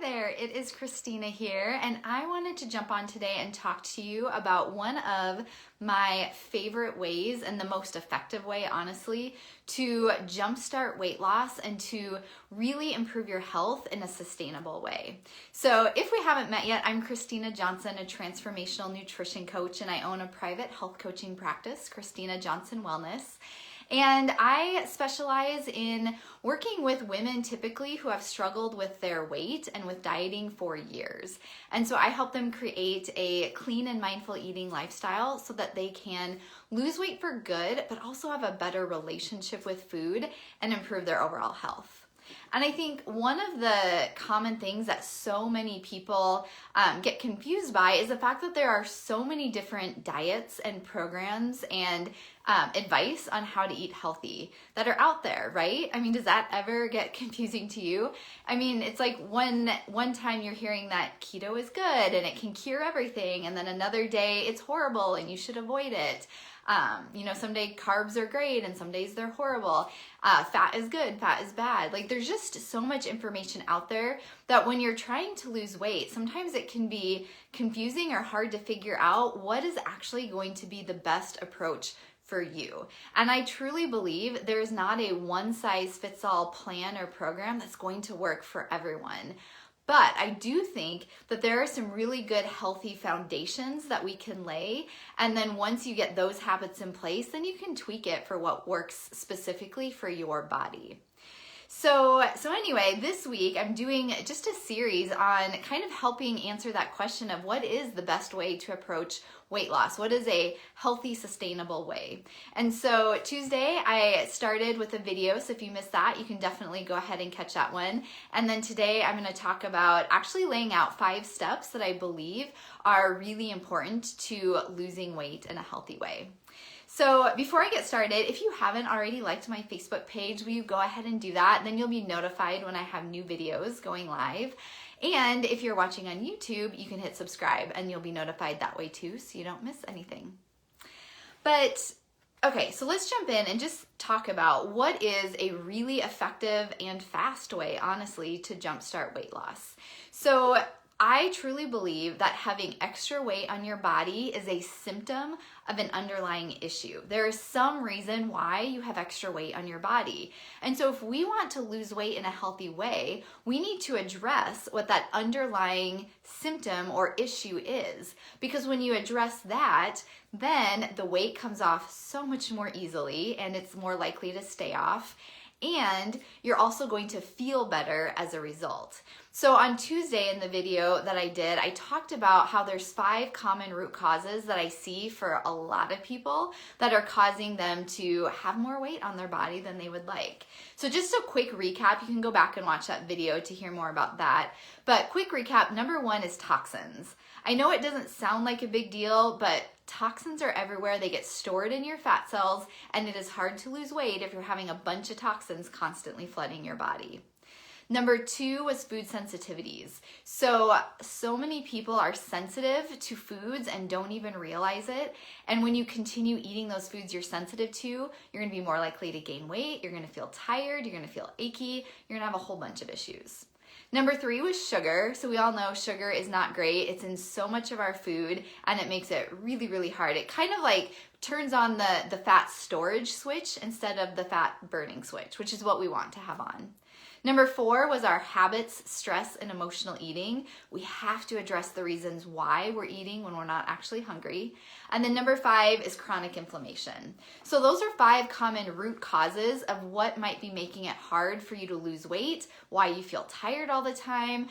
Hey there, it is Christina here, and I wanted to jump on today and talk to you about one of my favorite ways and the most effective way, honestly, to jumpstart weight loss and to really improve your health in a sustainable way. So if we haven't met yet, I'm Christina Johnson, a transformational nutrition coach, and I own a private health coaching practice, Christina Johnson Wellness. And I specialize in working with women typically who have struggled with their weight and with dieting for years. And so I help them create a clean and mindful eating lifestyle so that they can lose weight for good, but also have a better relationship with food and improve their overall health. And I think one of the common things that so many people get confused by is the fact that there are so many different diets and programs and advice on how to eat healthy that are out there, right? I mean, does that ever get confusing to you? I mean, it's like one time you're hearing that keto is good and it can cure everything, and then another day it's horrible and you should avoid it. Some days carbs are great and some days they're horrible. Fat is good, fat is bad. Like, there's just so much information out there that when you're trying to lose weight, sometimes it can be confusing or hard to figure out what is actually going to be the best approach for you. And I truly believe there's not a one-size-fits-all plan or program that's going to work for everyone. But I do think that there are some really good healthy foundations that we can lay. And then once you get those habits in place, then you can tweak it for what works specifically for your body. So anyway, this week I'm doing just a series on kind of helping answer that question of what is the best way to approach weight loss? What is a healthy, sustainable way? And so Tuesday I started with a video, so if you missed that, you can definitely go ahead and catch that one. And then today I'm going to talk about actually laying out 5 steps that I believe are really important to losing weight in a healthy way. So before I get started, if you haven't already liked my Facebook page, will you go ahead and do that? Then you'll be notified when I have new videos going live. And if you're watching on YouTube, you can hit subscribe and you'll be notified that way too, so you don't miss anything. But okay, so let's jump in and just talk about what is a really effective and fast way, honestly, to jumpstart weight loss. So I truly believe that having extra weight on your body is a symptom of an underlying issue. There is some reason why you have extra weight on your body. And so if we want to lose weight in a healthy way, we need to address what that underlying symptom or issue is. Because when you address that, then the weight comes off so much more easily and it's more likely to stay off. And you're also going to feel better as a result. So on Tuesday in the video that I did, I talked about how there's 5 common root causes that I see for a lot of people that are causing them to have more weight on their body than they would like. So just a quick recap, you can go back and watch that video to hear more about that. But quick recap, number 1 is toxins. I know it doesn't sound like a big deal, but toxins are everywhere. They get stored in your fat cells, and it is hard to lose weight if you're having a bunch of toxins constantly flooding your body. Number 2 was food sensitivities. So many people are sensitive to foods and don't even realize it. And when you continue eating those foods you're sensitive to, you're gonna be more likely to gain weight, you're gonna feel tired, you're gonna feel achy, you're gonna have a whole bunch of issues. Number 3 was sugar. So we all know sugar is not great. It's in so much of our food and it makes it really, really hard. It kind of like turns on the fat storage switch instead of the fat burning switch, which is what we want to have on. Number 4 was our habits, stress, and emotional eating. We have to address the reasons why we're eating when we're not actually hungry. And then number 5 is chronic inflammation. So those are 5 common root causes of what might be making it hard for you to lose weight, why you feel tired all the time,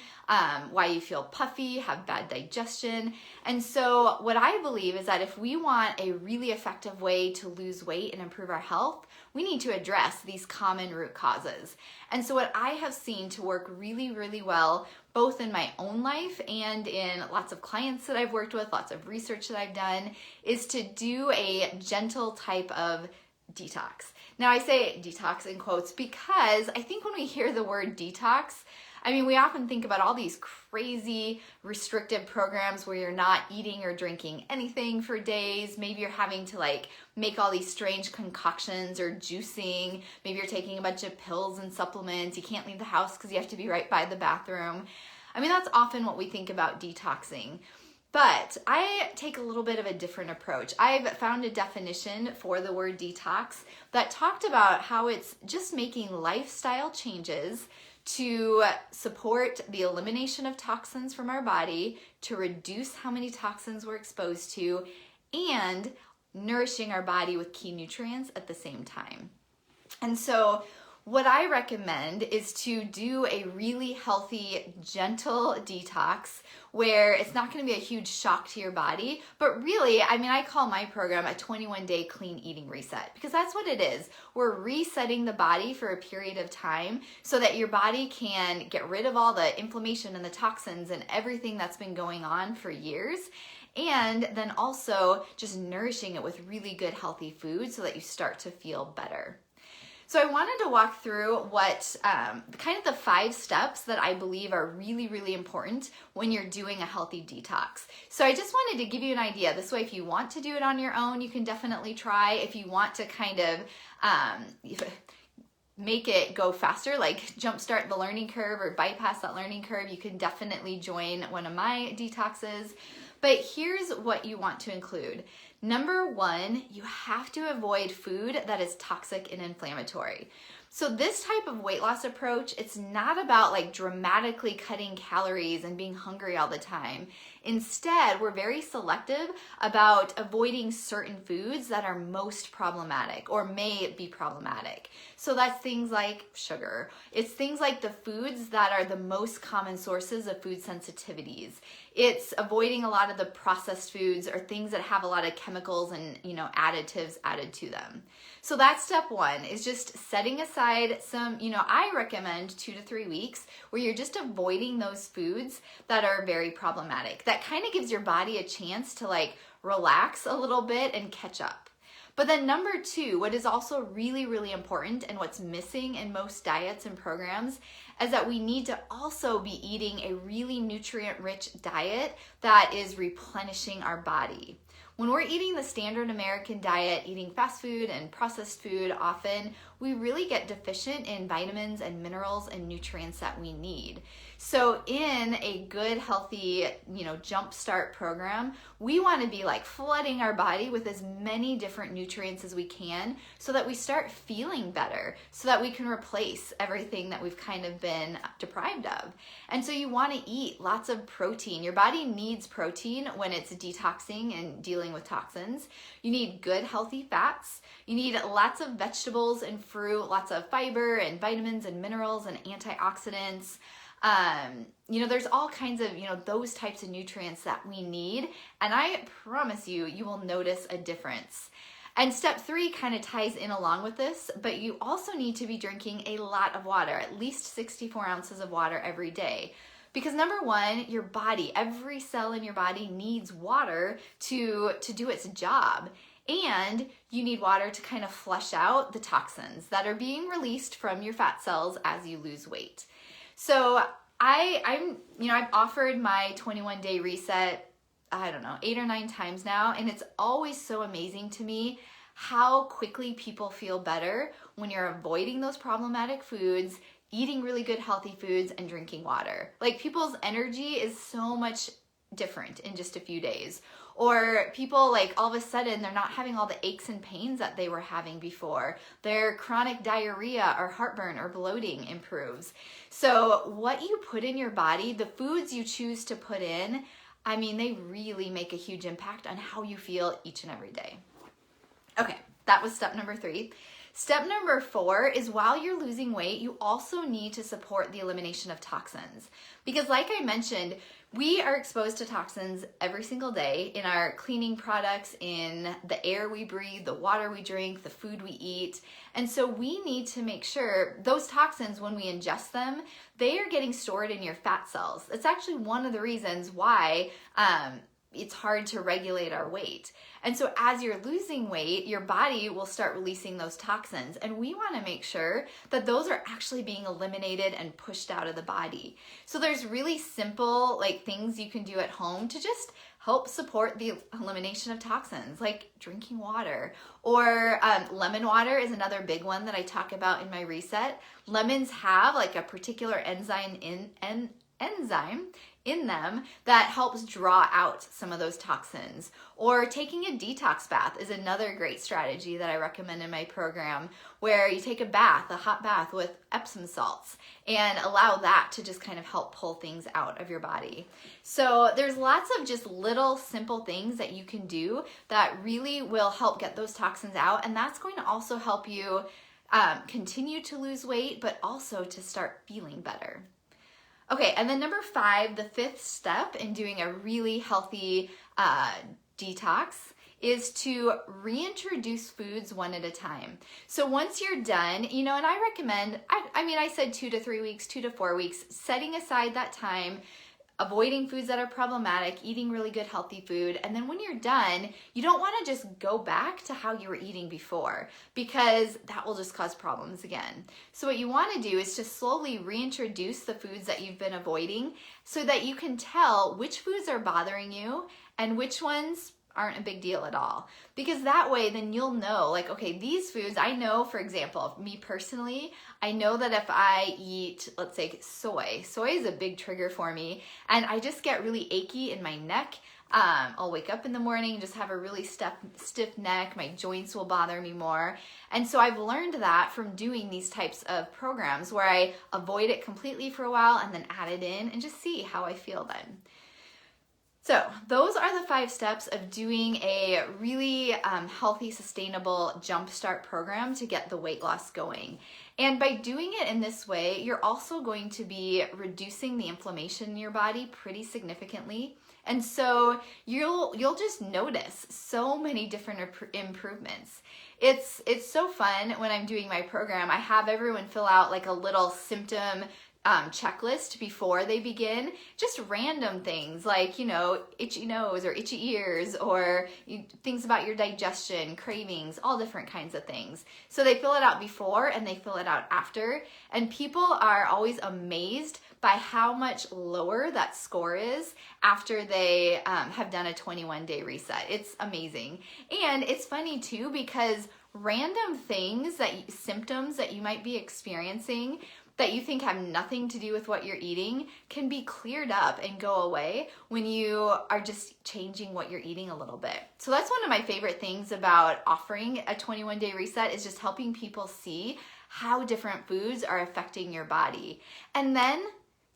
why you feel puffy, have bad digestion. And so what I believe is that if we want a really effective way to lose weight and improve our health, we need to address these common root causes. And so what I have seen to work really, really well, both in my own life and in lots of clients that I've worked with, lots of research that I've done, is to do a gentle type of detox. Now I say detox in quotes because I think when we hear the word detox, I mean, we often think about all these crazy restrictive programs where you're not eating or drinking anything for days. Maybe you're having to like make all these strange concoctions or juicing. Maybe you're taking a bunch of pills and supplements. You can't leave the house because you have to be right by the bathroom. I mean, that's often what we think about detoxing. But I take a little bit of a different approach. I've found a definition for the word detox that talked about how it's just making lifestyle changes to support the elimination of toxins from our body, to reduce how many toxins we're exposed to, and nourishing our body with key nutrients at the same time. And so what I recommend is to do a really healthy, gentle detox where it's not going to be a huge shock to your body, but really, I mean, I call my program a 21-day clean eating reset, because that's what it is. We're resetting the body for a period of time so that your body can get rid of all the inflammation and the toxins and everything that's been going on for years. And then also just nourishing it with really good healthy food so that you start to feel better. So I wanted to walk through what kind of the 5 steps that I believe are really, really important when you're doing a healthy detox. So I just wanted to give you an idea. This way, if you want to do it on your own, you can definitely try. If you want to kind of make it go faster, like jumpstart the learning curve or bypass that learning curve, you can definitely join one of my detoxes. But here's what you want to include. Number 1, you have to avoid food that is toxic and inflammatory. So this type of weight loss approach, it's not about like dramatically cutting calories and being hungry all the time. Instead, we're very selective about avoiding certain foods that are most problematic or may be problematic. So that's things like sugar. It's things like the foods that are the most common sources of food sensitivities. It's avoiding a lot of the processed foods or things that have a lot of chemicals and, additives added to them. So that's step 1, is just setting aside some, I recommend 2 to 3 weeks where you're just avoiding those foods that are very problematic. That kind of gives your body a chance to like relax a little bit and catch up. But then number 2, what is also really, really important and what's missing in most diets and programs is that we need to also be eating a really nutrient-rich diet that is replenishing our body. When we're eating the standard American diet, eating fast food and processed food often, we really get deficient in vitamins and minerals and nutrients that we need. So in a good, healthy, Jumpstart program, we want to be like flooding our body with as many different nutrients as we can so that we start feeling better, so that we can replace everything that we've kind of been deprived of. And so you want to eat lots of protein. Your body needs protein when it's detoxing and dealing with toxins. You need good, healthy fats. You need lots of vegetables and fruit, lots of fiber and vitamins and minerals and antioxidants. There's all kinds of, those types of nutrients that we need. And I promise you, you will notice a difference. And step 3 kind of ties in along with this, but you also need to be drinking a lot of water, at least 64 ounces of water every day. Because number 1, your body, every cell in your body needs water to do its job. And you need water to kind of flush out the toxins that are being released from your fat cells as you lose weight. So I've offered my 21-day reset, 8 or 9 times now, and it's always so amazing to me how quickly people feel better when you're avoiding those problematic foods, eating really good healthy foods, and drinking water. Like, people's energy is so much different in just a few days. Or people, like, all of a sudden they're not having all the aches and pains that they were having before. Their chronic diarrhea or heartburn or bloating improves. So what you put in your body, the foods you choose to put in, they really make a huge impact on how you feel each and every day. Okay, that was step number 3. Step number 4 is, while you're losing weight, you also need to support the elimination of toxins. Because like I mentioned, we are exposed to toxins every single day in our cleaning products, in the air we breathe, the water we drink, the food we eat. And so we need to make sure those toxins, when we ingest them, they are getting stored in your fat cells. It's actually one of the reasons why it's hard to regulate our weight. And so as you're losing weight, your body will start releasing those toxins. And we want to make sure that those are actually being eliminated and pushed out of the body. So there's really simple things you can do at home to just help support the elimination of toxins, like drinking water. Or lemon water is another big one that I talk about in my reset. Lemons have a particular enzyme enzyme in them that helps draw out some of those toxins. Or taking a detox bath is another great strategy that I recommend in my program, where you take a hot bath with Epsom salts, and allow that to just kind of help pull things out of your body. So there's lots of just little simple things that you can do that really will help get those toxins out, and that's going to also help you continue to lose weight, but also to start feeling better. Okay, and then number 5, the 5th step in doing a really healthy detox is to reintroduce foods one at a time. So once you're done, and I recommend, I said 2 to 3 weeks, 2 to 4 weeks, setting aside that time, avoiding foods that are problematic, eating really good healthy food, and then when you're done, you don't want to just go back to how you were eating before, because that will just cause problems again. So what you want to do is just slowly reintroduce the foods that you've been avoiding so that you can tell which foods are bothering you and which ones aren't a big deal at all. Because that way, then you'll know, like, okay, these foods, I know, for example, me personally, I know that if I eat, let's say, soy is a big trigger for me, and I just get really achy in my neck. I'll wake up in the morning and just have a really stiff neck. My joints will bother me more. And so I've learned that from doing these types of programs where I avoid it completely for a while and then add it in and just see how I feel then. So those are the 5 steps of doing a really healthy, sustainable Jumpstart program to get the weight loss going. And by doing it in this way, you're also going to be reducing the inflammation in your body pretty significantly. And so you'll just notice so many different improvements. It's so fun when I'm doing my program. I have everyone fill out like a little symptom checklist before they begin, just random things like, itchy nose or itchy ears, or things about your digestion, cravings, all different kinds of things. So they fill it out before and they fill it out after, and people are always amazed by how much lower that score is after they have done a 21-day reset. It's amazing. And it's funny too, because random symptoms that you might be experiencing that you think have nothing to do with what you're eating can be cleared up and go away when you are just changing what you're eating a little bit. So that's one of my favorite things about offering a 21-day reset, is just helping people see how different foods are affecting your body. And then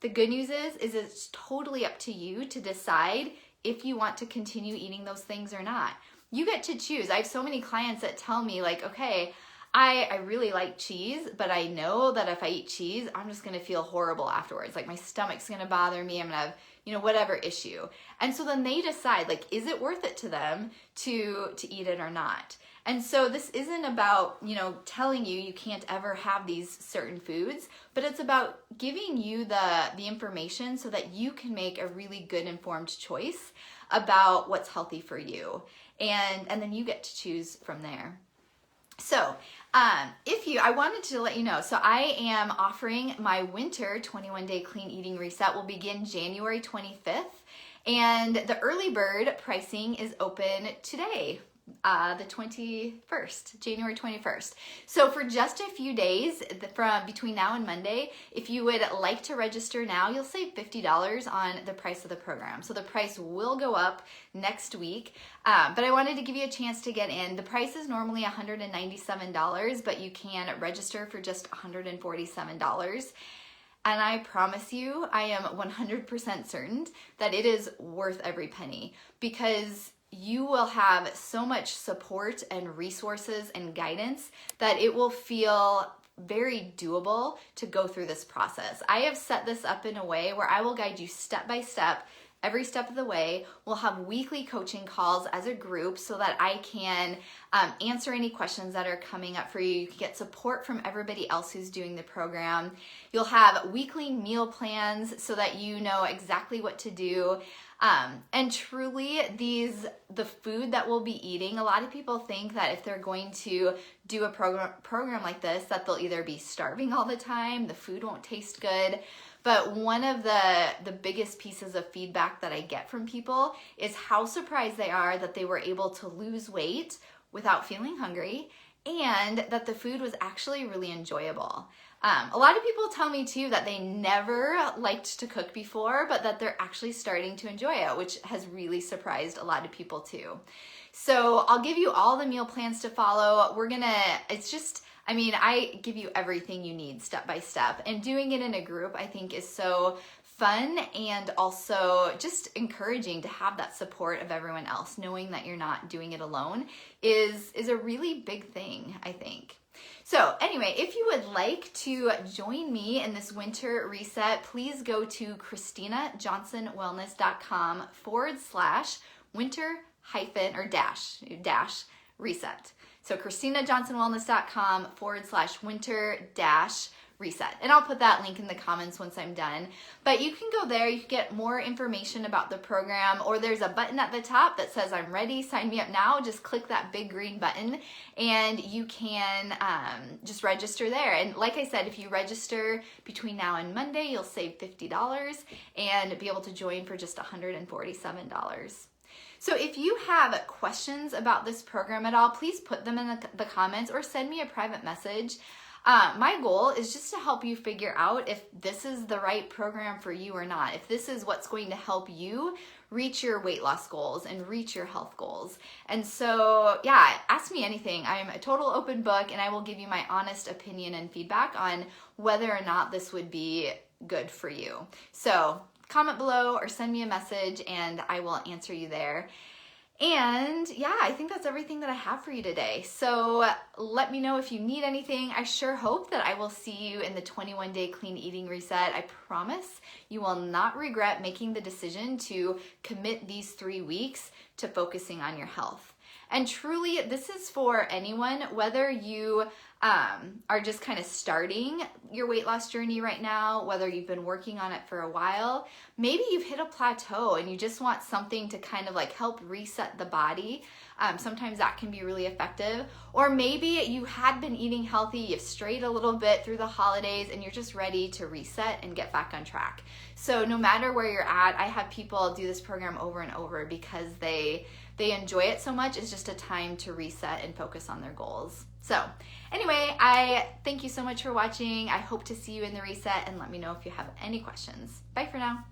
the good news is it's totally up to you to decide if you want to continue eating those things or not. You get to choose. I have so many clients that tell me, like, okay, I really like cheese, but I know that if I eat cheese, I'm just going to feel horrible afterwards. Like my stomach's going to bother me. I'm going to have, whatever issue. And so then they decide, like, is it worth it to them to eat it or not? And so this isn't about, telling you can't ever have these certain foods, but it's about giving you the information so that you can make a really good informed choice about what's healthy for you. And then you get to choose from there. So I wanted to let you know, so I am offering my winter 21-day clean eating reset. Will begin January 25th, and the early bird pricing is open today, the 21st, January 21st. So for just a few days from between now and Monday, if you would like to register now, you'll save $50 on the price of the program. So the price will go up next week, but I wanted to give you a chance to get in. The price is normally $197, but you can register for just $147. And I promise you, I am 100% certain that it is worth every penny, because you will have so much support and resources and guidance that it will feel very doable to go through this process. I have set this up in a way where I will guide you step by step, every step of the way. We'll have weekly coaching calls as a group so that I can answer any questions that are coming up for you. You can get support from everybody else who's doing the program. You'll have weekly meal plans so that you know exactly what to do. And truly, the food that we'll be eating, a lot of people think that if they're going to do a program like this, that they'll either be starving all the time, the food won't taste good. But one of the biggest pieces of feedback that I get from people is how surprised they are that they were able to lose weight without feeling hungry, and that the food was actually really enjoyable. A lot of people tell me too that they never liked to cook before, but that they're actually starting to enjoy it, which has really surprised a lot of people too. So I'll give you all the meal plans to follow. I give you everything you need step by step, and doing it in a group I think is so fun and also just encouraging to have that support of everyone else. Knowing that you're not doing it alone is a really big thing, I think. So anyway, if you would like to join me in this winter reset, please go to ChristinaJohnsonWellness.com/winter-reset. So ChristinaJohnsonWellness.com/winter-reset. And I'll put that link in the comments once I'm done. But you can go there, you can get more information about the program, or there's a button at the top that says I'm ready, sign me up now. Just click that big green button and you can just register there. And like I said, if you register between now and Monday, you'll save $50 and be able to join for just $147. So if you have questions about this program at all, please put them in the comments or send me a private message. My goal is just to help you figure out if this is the right program for you or not, if this is what's going to help you reach your weight loss goals and reach your health goals. And so, yeah, ask me anything. I'm a total open book, and I will give you my honest opinion and feedback on whether or not this would be good for you. So comment below or send me a message and I will answer you there. And yeah, I think that's everything that I have for you today. So let me know if you need anything. I sure hope that I will see you in the 21-day clean eating reset. I promise you will not regret making the decision to commit these 3 weeks to focusing on your health. And truly, this is for anyone, whether you are just kind of starting your weight loss journey right now, whether you've been working on it for a while, maybe you've hit a plateau and you just want something to kind of like help reset the body. Sometimes that can be really effective. Or maybe you had been eating healthy, you've strayed a little bit through the holidays, and you're just ready to reset and get back on track. So no matter where you're at, I have people do this program over and over because they enjoy it so much. It's just a time to reset and focus on their goals. So anyway, I thank you so much for watching. I hope to see you in the reset, and let me know if you have any questions. Bye for now.